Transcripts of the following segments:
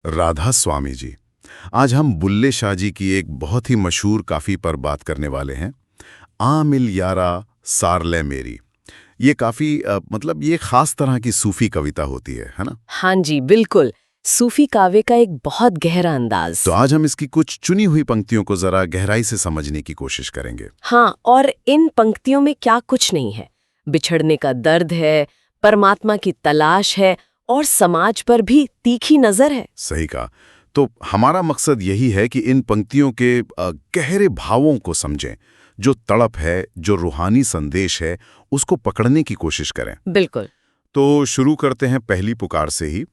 राधा स्वामी जी। आज हम बुल्ले शाह जी की एक बहुत ही मशहूर काफ़ी पर बात करने वाले हैं। आ मिल यारा सारले मेरी। ये काफ़ी मतलब ये खास तरह की सूफ़ी कविता होती है ना? हाँ जी, बिल्कुल। सूफी काव्य का एक बहुत गहरा अंदाज। तो आज हम इसकी कुछ चुनी हुई पंक्तियों को ज़रा गहराई से समझने की कोशिश करेंगे। हाँ, और इन पंक्तियों में क्या कुछ नहीं है। बिछड़ने का दर्द है, परमात्मा की तलाश है और समाज पर भी तीखी नजर है। सही कहा। तो हमारा मकसद यही है कि इन पंक्तियों के गहरे भावों को समझें, जो तड़प है, जो रूहानी संदेश है, उसको पकड़ने की कोशिश करें। बिल्कुल। तो शुरू करते हैं पहली पुकार से ही।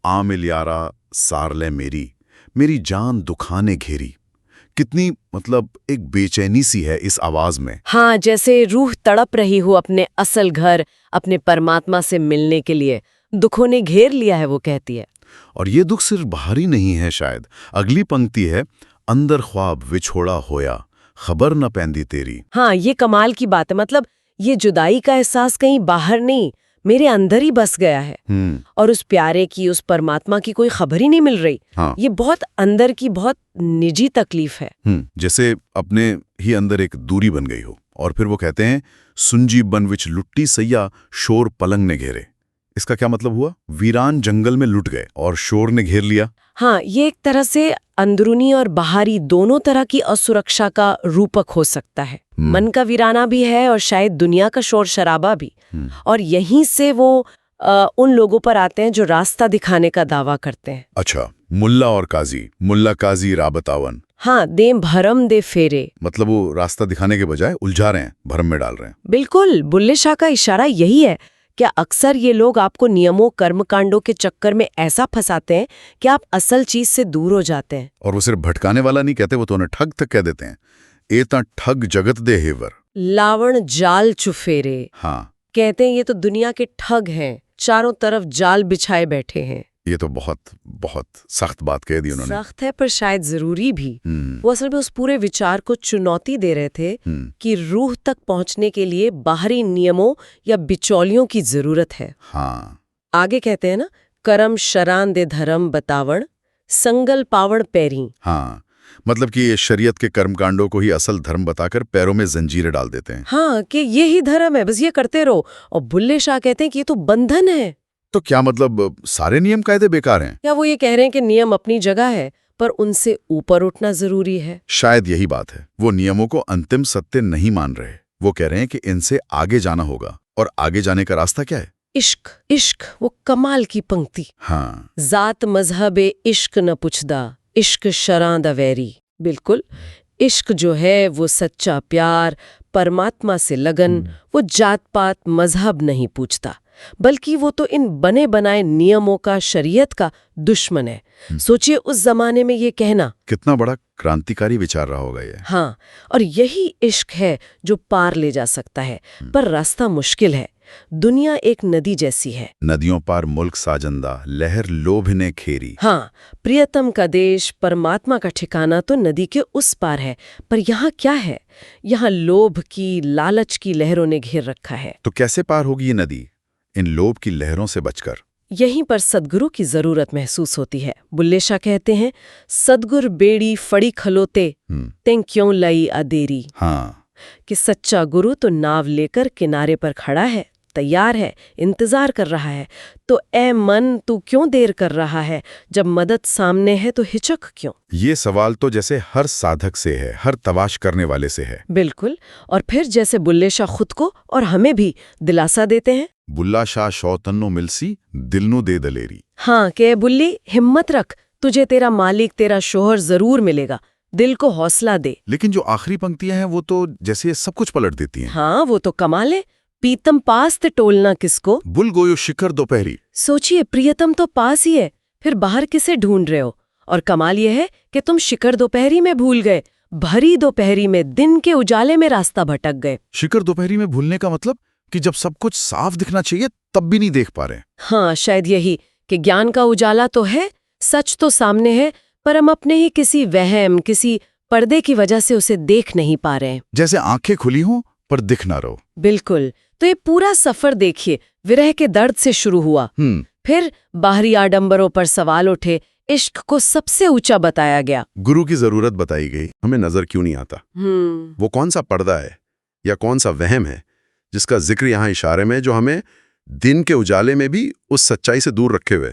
आ मिल यारा सारले मेरी, मेरी जान दुखाने घेरी। कितनी मतलब एक बेचैनी सी है इस आवाज में। हाँ, जैसे रूह तड़प रही हो अपने असल घर, अपने परमात्मा से मिलने के लिए। दुखों ने घेर लिया है, वो कहती है। और ये दुख सिर्फ बाहरी नहीं है शायद। अगली पंक्ति है, अंदर ख्वाब विछोड़ा होया, खबर न पैंदी तेरी। हाँ, ये कमाल की बात है। मतलब ये जुदाई का एहसास कहीं बाहर नहीं, मेरे अंदर ही बस गया है। और उस प्यारे की, उस परमात्मा की कोई खबर ही नहीं मिल रही। हाँ। ये बहुत अंदर की, बहुत निजी तकलीफ है। जैसे अपने ही अंदर एक दूरी बन गई हो। और फिर वो कहते हैं, सुंजी बन विच लुट्टी सैया, शोर पलंग ने घेरे। इसका क्या मतलब हुआ? वीरान जंगल में लुट गए और शोर ने घेर लिया। हाँ, ये एक तरह से अंदरूनी और बाहरी दोनों तरह की असुरक्षा का रूपक हो सकता है। मन का वीराना भी है और शायद दुनिया का शोर शराबा भी। और यहीं से वो उन लोगों पर आते हैं जो रास्ता दिखाने का दावा करते हैं। अच्छा, मुल्ला और काजी, मुल्ला काजी राबतावन। हाँ, दे भरम दे फेरे। मतलब वो रास्ता दिखाने के बजाय उलझा रहे हैं, भरम में डाल रहे हैं। बिल्कुल, बुल्ले शाह का इशारा यही है। क्या अक्सर ये लोग आपको नियमों, कर्मकांडों के चक्कर में ऐसा फंसाते हैं कि आप असल चीज से दूर हो जाते हैं। और वो सिर्फ भटकाने वाला नहीं कहते, वो तो उन्हें ठग तक कह देते हैं। एता ठग जगत दे हेवर, लावण जाल चुफेरे। हाँ, कहते हैं ये तो दुनिया के ठग हैं, चारों तरफ जाल बिछाए बैठे हैं। ये तो बहुत बहुत सख्त बात कह दी उन्होंने। सख्त है पर शायद जरूरी भी। वो असल में उस पूरे विचार को चुनौती दे रहे थे कि रूह तक पहुंचने के लिए बाहरी नियमों या बिचौलियों की जरूरत है। हाँ। आगे कहते हैं ना, करम शरान दे धर्म बतावण, संगल पावण पैरी। हाँ, मतलब कि ये शरीयत के कर्मकांडों को ही असल धर्म बताकर पैरों में जंजीरें डाल देते हैं। हाँ, कि ये ही धर्म है, बस ये करते रहो। और बुल्ले शाह कहते हैं कि ये तो बंधन है। तो क्या मतलब सारे नियम कायदे बेकार हैं? या वो ये कह रहे हैं कि नियम अपनी जगह है, पर उनसे ऊपर उठना जरूरी है। शायद यही बात है। वो नियमों को अंतिम सत्य नहीं मान रहे। वो कह रहे हैं कि इनसे आगे जाना होगा। और आगे जाने का रास्ता क्या है? इश्क, इश्क, वो कमाल की पंक्ति। हाँ। जात मजहबे इश्क न पुछदा, इश्क शरां दा वैरी। बिल्कुल, इश्क जो है वो सच्चा प्यार, परमात्मा से लगन, वो जात पात मजहब नहीं पूछता, बल्कि वो तो इन बने बनाए नियमों का, शरीयत का दुश्मन है। सोचिए उस जमाने में ये कहना कितना बड़ा क्रांतिकारी विचार रहा होगा ये। हाँ, और यही इश्क है जो पार ले जा सकता है। पर रास्ता मुश्किल है। दुनिया एक नदी जैसी है। नदियों पार मुल्क साजंदा, लहर लोभ ने खेरी। हाँ, प्रियतम का देश, परमात्मा का ठिकाना तो नदी के उस पार है। पर यहाँ क्या है? यहाँ लोभ की, लालच की लहरों ने घेर रखा है। तो कैसे पार होगी ये नदी इन लोभ की लहरों से बचकर? यहीं पर सद्गुरु की जरूरत महसूस होती है। बुल्ले शाह कहते हैं, सद्गुर बेड़ी फड़ी खलोते, तें क्यों लई अदेरी। हाँ, कि सच्चा गुरु तो नाव लेकर किनारे पर खड़ा है, तैयार है, इंतजार कर रहा है। तो ए मन, तू क्यों देर कर रहा है? जब मदद सामने है तो हिचक क्यों? ये सवाल तो जैसे हर साधक से है, हर तलाश करने वाले से है। बिल्कुल। और फिर जैसे बुल्ले शाह खुद को और हमें भी दिलासा देते हैं। बुल्ला शाह शौतन्नो मिलसी, दिलनु दे दलेरी। हाँ, के बुल्ली, हिम्मत रख, तुझे तेरा मालिक, तेरा शोहर जरूर मिलेगा, दिल को हौसला दे। लेकिन जो आखिरी पंक्तियां हैं वो तो जैसे सब कुछ पलट देती हैं। हाँ, वो तो कमाल है। पीतम पास ते टोलना किसको, बुल गोयो शिखर दोपहरी। सोचिए, प्रियतम तो पास ही है, फिर बाहर किसे ढूंढ रहे हो? और कमाल यह है कि तुम शिखर दोपहरी में भूल गए, भरी दोपहरी में, दिन के उजाले में रास्ता भटक गए। शिखर दोपहरी में भूलने का मतलब कि जब सब कुछ साफ दिखना चाहिए तब भी नहीं देख पा रहे। हाँ, शायद यही कि ज्ञान का उजाला तो है, सच तो सामने है, पर हम अपने ही किसी वहम, किसी पर्दे की वजह से उसे देख नहीं पा रहे हैं। जैसे आंखें खुली हों पर दिख ना रहो। बिल्कुल। तो ये पूरा सफर देखिए, विरह के दर्द से शुरू हुआ, फिर बाहरी आडंबरों पर सवाल उठे, इश्क को सबसे ऊंचा बताया गया। गुरु की जरूरत बताई गई, हमें नजर क्यों नहीं आता? वो कौन सा पर्दा है या कौन सा वहम है जिसका जिक्र यहाँ इशारे में, जो हमें दिन के उजाले में भी उस सच्चाई से दूर रखे हुए?